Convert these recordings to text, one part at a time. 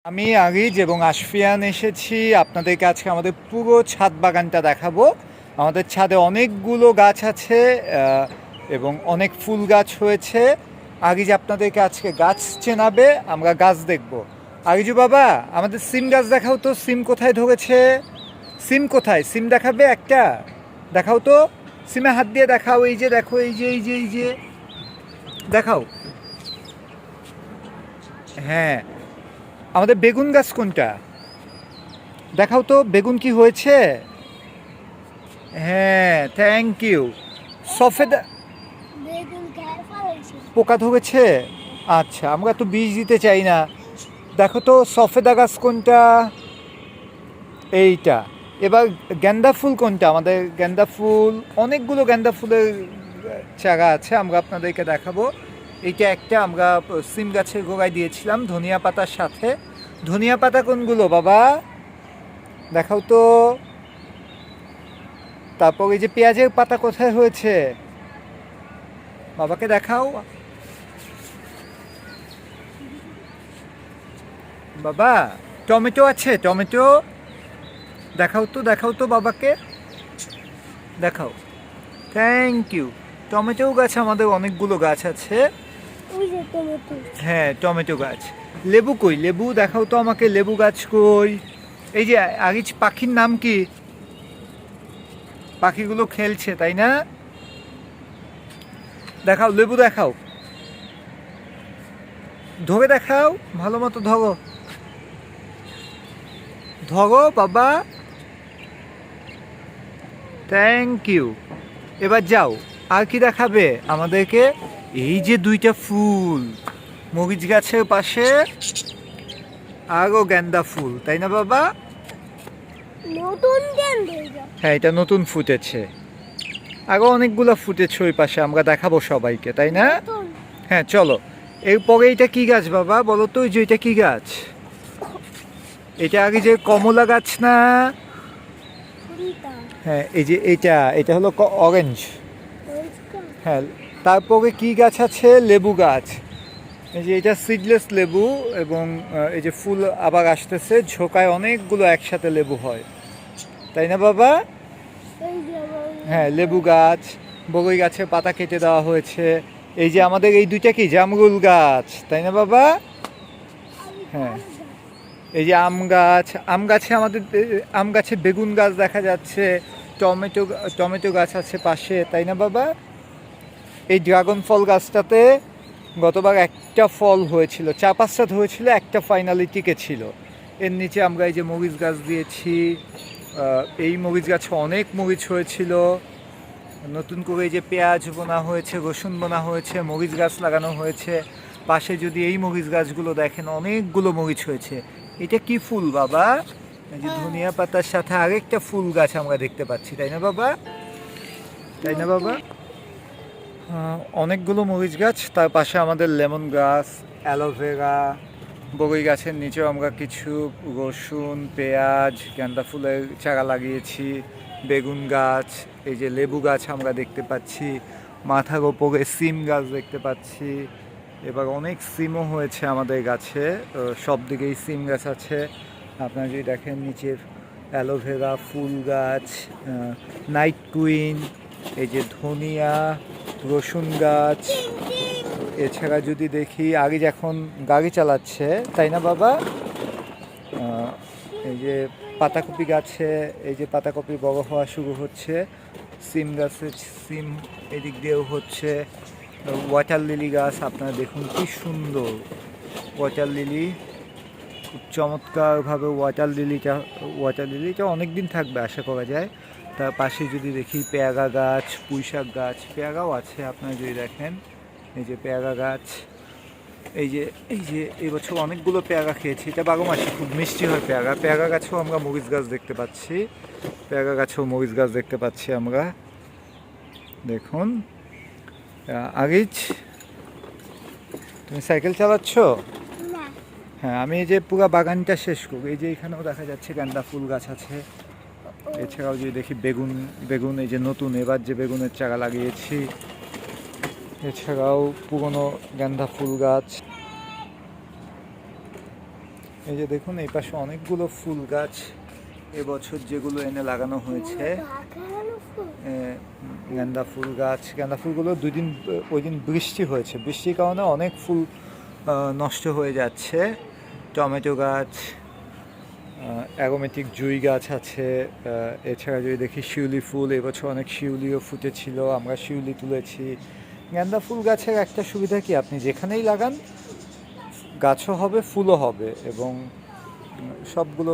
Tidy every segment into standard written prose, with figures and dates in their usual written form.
আমি আগিজ এবং আশফিয়ান এসেছি আপনাদেরকে আজকে আমাদের পুরো ছাদ বাগানটা দেখাবো। আমাদের ছাদে অনেকগুলো গাছ আছে এবং অনেক ফুল গাছ হয়েছে। আগিজ আপনাদেরকে আজকে গাছ চেনাবে, আমরা গাছ দেখব। আগিজু বাবা, আমাদের সিম গাছ দেখাও তো, সিম কোথায় ধরেছে? সিম কোথায়? সিম দেখাবে একটা, দেখাও তো, সিমে হাত দিয়ে দেখাও। এই যে দেখো, এই যে এই যে এই যে দেখাও। হ্যাঁ, আমাদের বেগুন গাছ কোনটা দেখাও তো, বেগুন কি হয়েছে? হ্যাঁ, থ্যাংক ইউ। সফেদা পোকা ধরেছে? আচ্ছা, আমরা তো বীজ দিতে চাই না। দেখো তো সফেদা গাছ কোনটা? এইটা। এবার গেন্দা ফুল কোনটা? আমাদের গেন্দা ফুল, অনেকগুলো গেন্দা ফুলের চারা আছে, আমরা আপনাদেরকে দেখাবো। এইটা একটা আমরা সিম গাছের গোড়ায় দিয়েছিলাম ধনিয়া পাতার সাথে। ধনিয়া পাতা কোনগুলো বাবা দেখাও তো। তারপর এই যে পেঁয়াজের পাতা কোথায় হয়েছে বাবাকে দেখাও। বাবা, টমেটো আছে? টমেটো দেখাও তো, দেখাও তো বাবাকে, দেখাও। Thank you. টমেটো গাছ আমাদের অনেকগুলো গাছ আছে। হ্যাঁ, টমেটো গাছ। লেবু কই? লেবু দেখাও তো আমাকে, লেবু গাছ কই? এই যে আগে পাখির নাম কি? পাখিগুলো খেলছে তাই না? দেখাও, লেবু দেখাও, ধরে দেখাও, ভালো মতো ধরো, ধরো বাবা। Thank you. এবার যাও, আর কি দেখাবে আমাদেরকে? এই যে দুইটা ফুল মরিচ গাছের পাশে, আরও গেন্দা ফুল, তাই না বাবা? হ্যাঁ, এটা নতুন ফুটেছে, আরও অনেকগুলো ফুটেছে ওই পাশে, আমরা দেখাবো সবাইকে, তাই না? হ্যাঁ চলো। এরপরে এটা কি গাছ বাবা বলো তো? ওই যে এটা কি গাছ? এটা আগে যে কমলা গাছ না? হ্যাঁ, এই যে এটা, এটা হলো অরেঞ্জ। হ্যাঁ, তারপরে কি গাছ আছে? লেবু গাছ। এই যে এটা সিডলেস লেবু, এবং এই যে ফুল আবার আসতেছে, ঝোকায় অনেকগুলো একসাথে লেবু হয়, তাই না বাবা? হ্যাঁ, লেবু গাছ। বগই গাছের পাতা কেটে দেওয়া হয়েছে। এই যে আমাদের এই দুইটা কি জামরুল গাছ, তাই না বাবা? হ্যাঁ, এই যে আম গাছ, আম গাছে আমাদের আম গাছে বেগুন গাছ দেখা যাচ্ছে। টমেটো, টমেটো গাছ আছে পাশে, তাই না বাবা? এই ড্রাগন ফল গাছটাতে গতবার একটা ফল হয়েছিল, 4-5টা হয়েছিল, একটা ফাইনালি টিকে ছিল। এর নিচে আমরা এই যে মরিচ গাছ দিয়েছি। এই মরিচ গাছে অনেক মরিচ হয়েছিল। নতুন করে এই যে পেঁয়াজ বোনা হয়েছে, রসুন বোনা হয়েছে, মরিচ গাছ লাগানো হয়েছে। পাশে যদি এই মরিচ গাছগুলো দেখেন, অনেকগুলো মরিচ হয়েছে। এটা কি ফুল বাবা? এই যে ধনিয়া পাতার সাথে আরেকটা ফুল গাছ আমরা দেখতে পাচ্ছি, তাই না বাবা? তাই না বাবা? অনেকগুলো মরিচ গাছ, তার পাশে আমাদের লেমন গাছ, অ্যালোভেরা। বগই গাছের নিচেও আমরা কিছু রসুন, পেঁয়াজ, গাঁদা ফুলের চারা লাগিয়েছি। বেগুন গাছ, এই যে লেবু গাছ আমরা দেখতে পাচ্ছি। মাথার ওপরে সিম গাছ দেখতে পাচ্ছি। এবার অনেক সিমও হয়েছে আমাদের গাছে, সব দিকেই সিম গাছ আছে। আপনারা যদি দেখেন নিচে অ্যালোভেরা, ফুল গাছ, নাইট কুইন, এই যে ধনিয়া, রসুন গাছ। এছাড়া যদি দেখি, আগে যখন গাড়ি চালাচ্ছে, তাই না বাবা? এই যে পাতাকপি গাছে, এই যে পাতাকপি বড় হওয়া শুরু হচ্ছে। সিম গাছে সিম এদিক দিয়েও হচ্ছে। ওয়াটার লিলি গাছ আপনারা দেখুন কি সুন্দর, ওয়াটার লিলি খুব চমৎকারভাবে। ওয়াটার লিলিটা অনেক দিন থাকবে আশা করা যায়। তার পাশে যদি দেখি পেয়ারা গাছ, পুঁইশাক গাছ, পেয়ারাও আছে আপনারা যদি দেখেন, এই যে পেয়ারা গাছ। এই যে এবছর অনেকগুলো পেয়ারা খেয়েছি, এটা 12 মাসে খুব মিষ্টি হয় পেয়ারা। পেয়ারা গাছেও আমরা মরিচ গাছ দেখতে পাচ্ছি, পেয়ারা গাছেও মরিচ গাছ দেখতে পাচ্ছি আমরা, দেখুন। আগেই তুমি সাইকেল চালাচ্ছ? হ্যাঁ, আমি এই যে পুরো বাগানটা শেষ করবো। এই যে এখানেও দেখা যাচ্ছে গাঁদা ফুল গাছ আছে। এছাড়াও যদি দেখি বেগুন এই যে নতুন এবার যে বেগুনের চারা লাগিয়েছি। এছাড়াও পুরনো গাঁদা ফুল গাছ। এই যে দেখুন এই পাশে অনেকগুলো ফুল গাছ এবছর যেগুলো এনে লাগানো হয়েছে। গেন্দা ফুল গাছ, গেন্দা ফুলগুলো ওই দিন বৃষ্টি হয়েছে, বৃষ্টির কারণে অনেক ফুল নষ্ট হয়ে যাচ্ছে। টমেটো গাছ, অ্যারোমেটিক জুই গাছ আছে। এছাড়া যদি দেখি শিউলি ফুল, এবছর অনেক শিউলিও ফুটেছিল, আমরা শিউলি তুলেছি। গেন্দা ফুল গাছের একটা সুবিধা কি, আপনি যেখানেই লাগান গাছও হবে, ফুলও হবে, এবং সবগুলো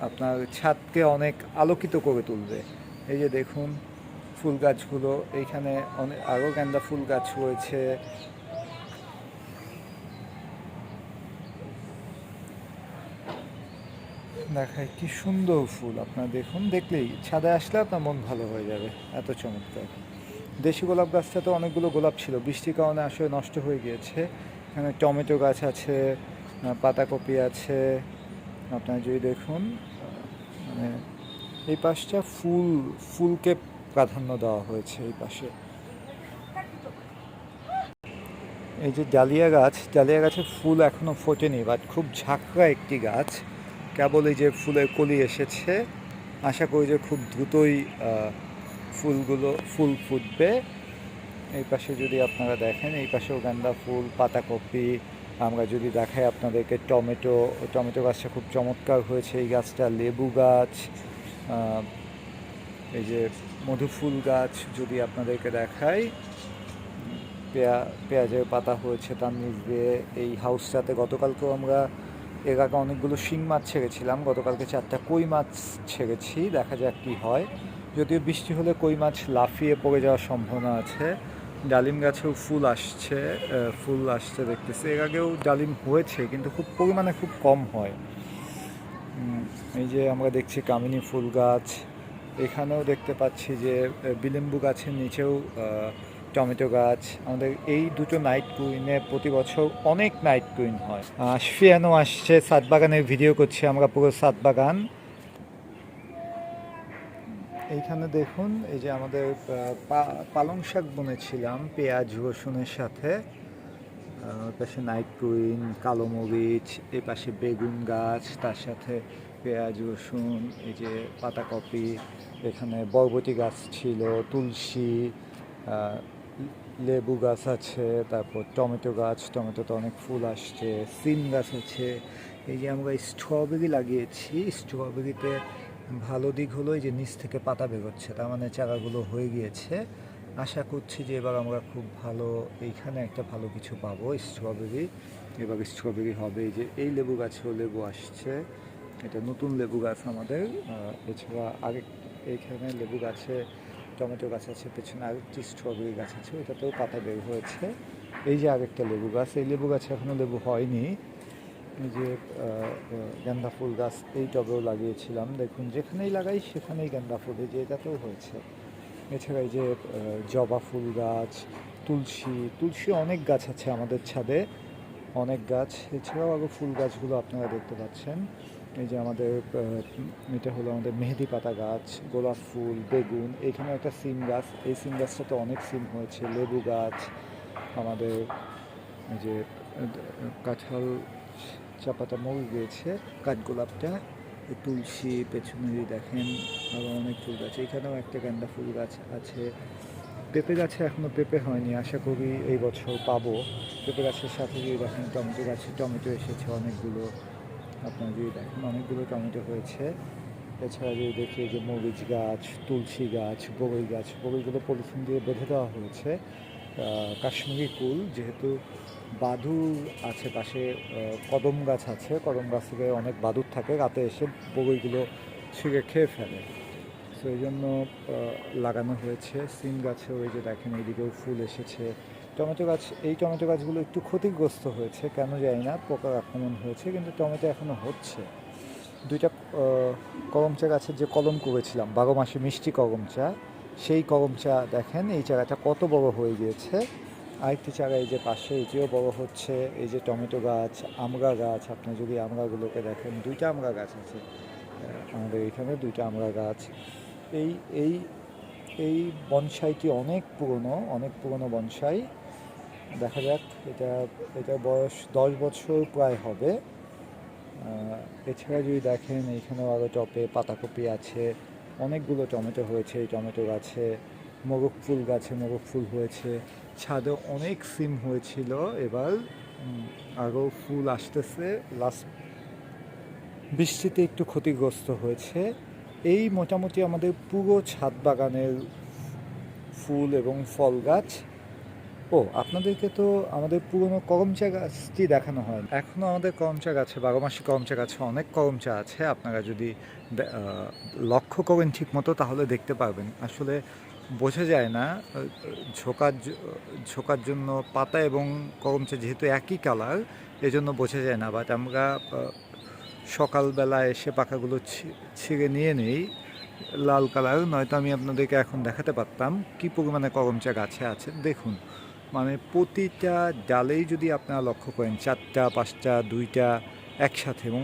আপনার ছাদকে অনেক আলোকিত করে তুলবে। এই যে দেখুন ফুল গাছগুলো, এইখানে অনেক আরও গেন্দা ফুল গাছ রয়েছে। দেখায় কি সুন্দর ফুল, আপনার দেখুন, দেখলেই ছাদে আসলে আপনার মন ভালো হয়ে যাবে, এত চমৎকার। দেশি গোলাপ গাছটা তো অনেকগুলো গোলাপ ছিল, বৃষ্টির কারণে আসলে নষ্ট হয়ে গিয়েছে। এখানে টমেটো গাছ আছে, পাতাকপি আছে। আপনার যদি দেখুন মানে এই পাশটা ফুলকে প্রাধান্য দেওয়া হয়েছে এই পাশে। এই যে ডালিয়া গাছের ফুল এখনও ফোটেনি, বাট খুব ঝাঁকড়া একটি গাছ, কেবল এই যে ফুলের কলি এসেছে। আশা করি যে খুব দ্রুতই ফুল ফুটবে। এই পাশে যদি আপনারা দেখেন, এই পাশেও গেন্দা ফুল, পাতাকপি। আমরা যদি দেখাই আপনাদেরকে টমেটো গাছটা খুব চমৎকার হয়েছে। এই গাছটা লেবু গাছ, এই যে মধুফুল গাছ যদি আপনাদেরকে দেখাই, পেঁয়াজের পাতা হয়েছে তার নিচ দিয়ে। এই হাউসটাতে গতকালকেও আমরা এর আগে অনেকগুলো শিং মাছ ছেড়েছিলাম, গতকালকে 4টা কই মাছ ছেড়েছি, দেখা যাক কী হয়। যদিও বৃষ্টি হলে কই মাছ লাফিয়ে পড়ে যাওয়ার সম্ভাবনা আছে। ডালিম গাছেও ফুল আসছে দেখতেছি। এর আগেও ডালিম হয়েছে, কিন্তু খুব পরিমাণে খুব কম হয়। এই যে আমরা দেখছি কামিনী ফুল গাছ, এখানেও দেখতে পাচ্ছি যে বিলেম্বু গাছের নিচেও টমেটো গাছ। আমাদের এই দুটো নাইট কুইনে প্রতি বছর অনেক নাইট কুইন হয়। শিয়ানো আসছে, সাত বাগানের ভিডিও করছি আমরা, পুরো সাত বাগান। এইখানে দেখুন এই যে আমাদের পালং শাক বুনেছিলাম পেঁয়াজ রসুনের সাথে। পাশে নাইট কুইন, কালো মরিচ, এই পাশে বেগুন গাছ, তার সাথে পেঁয়াজ রসুন, এই যে পাতাকপি, এখানে বরবটি গাছ ছিল, তুলসী, লেবু গাছ আছে, তারপর টমেটো গাছ, টমেটোতে অনেক ফুল আসছে, সিম গাছ আছে। এই যে আমরা স্ট্রবেরি লাগিয়েছি, স্ট্রবেরিতে ভালো দিক হলো এই যে নিচ থেকে পাতা বেরোচ্ছে, তার মানে চারাগুলো হয়ে গিয়েছে। আশা করছি যে এবার আমরা খুব ভালো এইখানে একটা ভালো কিছু পাবো স্ট্রবেরি, এবার স্ট্রবেরি হবে। এই যে এই লেবু গাছেও লেবু আসছে, এটা নতুন লেবু গাছ আমাদের। এছাড়া এইখানে লেবু গাছে টমেটো গাছ আছে, পেছনে আরেকটি স্ট্রবেরি গাছ আছে, ওটাতেও পাতা বের হয়েছে। এই যে আরেকটা লেবু গাছ, এই লেবু গাছে এখনও লেবু হয়নি। এই যে গেন্দা ফুল গাছ এই টবেও লাগিয়েছিলাম, দেখুন যেখানেই লাগাই সেখানেই গেন্দা ফুল, এই যে এটাতেও হয়েছে। এছাড়া এই যে জবা ফুল গাছ, তুলসী অনেক গাছ আছে আমাদের ছাদে, অনেক গাছ। এছাড়াও আরও ফুল গাছগুলো আপনারা দেখতে পাচ্ছেন। এই যে আমাদের এটা হলো আমাদের মেহেদি পাতা গাছ, গোলাপ ফুল, বেগুন, এইখানে একটা সিম গাছ, এই সিম গাছটাতে অনেক সিম হয়েছে, লেবু গাছ আমাদের। এই যে কাঁঠাল চাপাটা মরে গিয়েছে, কাঠগোলাপটা, তুলসী, পেছনে যদি দেখেন আরও অনেক ফুল গাছ, এখানেও একটা গেন্দা ফুল গাছ আছে। পেঁপে গাছে এখনও পেঁপে হয়নি, আশা করি এই বছর পাবো। পেঁপে গাছের সাথে যদি দেখেন টমেটো গাছে টমেটো এসেছে অনেকগুলো, আপনারা যদি দেখেন অনেকগুলো টমেটো হয়েছে। এছাড়া যদি দেখি যে মরিচ গাছ, তুলসী গাছ, বগইগুলো পলিথিন দিয়ে বেঁধে দেওয়া হয়েছে। কাশ্মীরি কুল, যেহেতু বাদুর আছে পাশে, কদম গাছ আছে, কদম গাছ থেকে অনেক বাদুর থাকে, রাতে এসে বগইগুলো ছিঁড়ে খেয়ে ফেলে, সো এই জন্য লাগানো হয়েছে। সিম গাছেও এই যে দেখেন এইদিকেও ফুল এসেছে। এই টমেটো গাছগুলো একটু ক্ষতিগ্রস্ত হয়েছে, কেন জানি না, পোকার আক্রমণ হয়েছে, কিন্তু টমেটো এখনও হচ্ছে। দুইটা করমচা গাছের যে কলম করেছিলাম 12 মাসে মিষ্টি করমচা, সেই করমচা দেখেন এই চারাটা কত বড় হয়ে গিয়েছে। আরেকটি চারা এই যে পাশে, এটিও বড় হচ্ছে। এই যে টমেটো গাছ, আমড়া গাছ, আপনি যদি আমড়াগুলোকে দেখেন, 2টা আমড়া গাছ আছে আমাদের এখানে, 2টা আমড়া গাছ। এই এই এই বনসাইটি অনেক পুরনো বনসাই। দেখা যাক, এটা বয়স 10 বছর প্রায় হবে। এছাড়া যদি দেখেন এইখানেও আরও টবে পাতাকপি আছে, অনেকগুলো টমেটো হয়েছে এই টমেটো গাছে, মোরগ ফুল গাছে মোরগ ফুল হয়েছে, ছাদে অনেক সিম হয়েছিল, এবার আরও ফুল আসতেছে, লাস্ট বৃষ্টিতে একটু ক্ষতিগ্রস্ত হয়েছে। এই মোটামুটি আমাদের পুরো ছাদ বাগানের ফুল এবং ফল গাছ। আপনাদেরকে তো আমাদের পুরনো করমচা গাছটি দেখানো হয়, এখনও আমাদের করমচা গাছে, বারোমাসি করমচা গাছে অনেক করমচা আছে। আপনারা যদি লক্ষ্য করেন ঠিক মতো তাহলে দেখতে পারবেন। আসলে বোঝা যায় না, ঝোঁকার জন্য পাতা এবং করমচা যেহেতু একই কালার, এজন্য বোঝা যায় না। বাট আমরা সকালবেলা এসে পাখাগুলো ছিঁড়ে নিয়ে নেই লাল কালার, নয়তো আমি আপনাদেরকে এখন দেখাতে পারতাম কি পরিমাণে করমচা গাছে আছে। দেখুন, মানে প্রতিটা ডালেই যদি আপনারা লক্ষ্য করেন 4টা 5টা 2টা একসাথে, এবং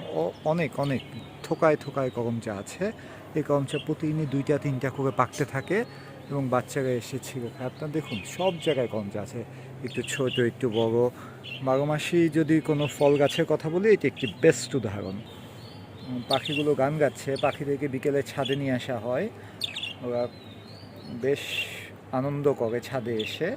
অনেক অনেক থোকায় থোকায় করমচা আছে। এই করমচা প্রতিদিনই 2টা 3টা করে পাকতে থাকে এবং বাচ্চারা এসে ছিঁড়ে খায়। আপনারা দেখুন সব জায়গায় করমচা আছে, একটু ছোট একটু বড়। বারোমাসি যদি কোনো ফল গাছের কথা বলি, এটি একটি বেস্ট উদাহরণ। পাখিগুলো গান গাচ্ছে, পাখিদেরকে বিকেলে ছাদে নিয়ে আসা হয়, ওরা বেশ আনন্দ করে ছাদে এসে।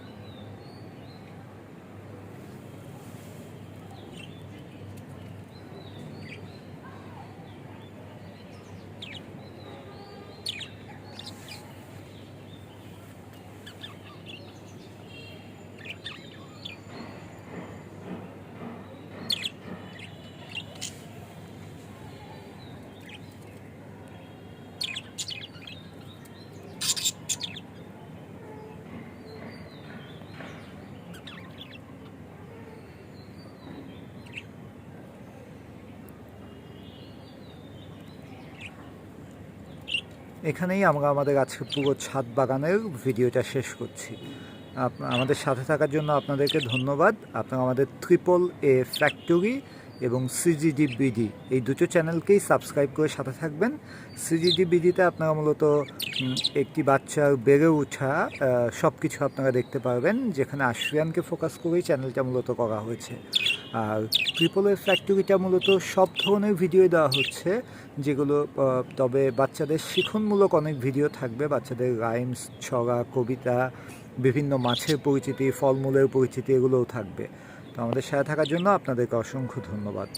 এখানেই আমরা আমাদের আজকে পুরো ছাদ বাগানের ভিডিওটা শেষ করছি। আমাদের সাথে থাকার জন্য আপনাদেরকে ধন্যবাদ। আপনারা আমাদের AAA ফ্যাক্টরি এবং CGDBD এই দুটো চ্যানেলকেই সাবস্ক্রাইব করে সাথে থাকবেন। CGDBDতে আপনারা মূলত একটি বাচ্চার বেড়ে ওঠা সব কিছু আপনারা দেখতে পারবেন, যেখানে আশ্রিয়ানকে ফোকাস করেই চ্যানেলটা মূলত করা হয়েছে। আর AAA ফ্যাক্টরিটা মূলত সব ধরনের ভিডিও দেওয়া হচ্ছে, যেগুলো তবে বাচ্চাদের শিক্ষণমূলক অনেক ভিডিও থাকবে, বাচ্চাদের রাইমস, ছড়া, কবিতা, বিভিন্ন মাছের পরিচিতি, ফলমূলের পরিচিতি, এগুলোও থাকবে। তো আমাদের সাথে থাকার জন্য আপনাদেরকে অসংখ্য ধন্যবাদ।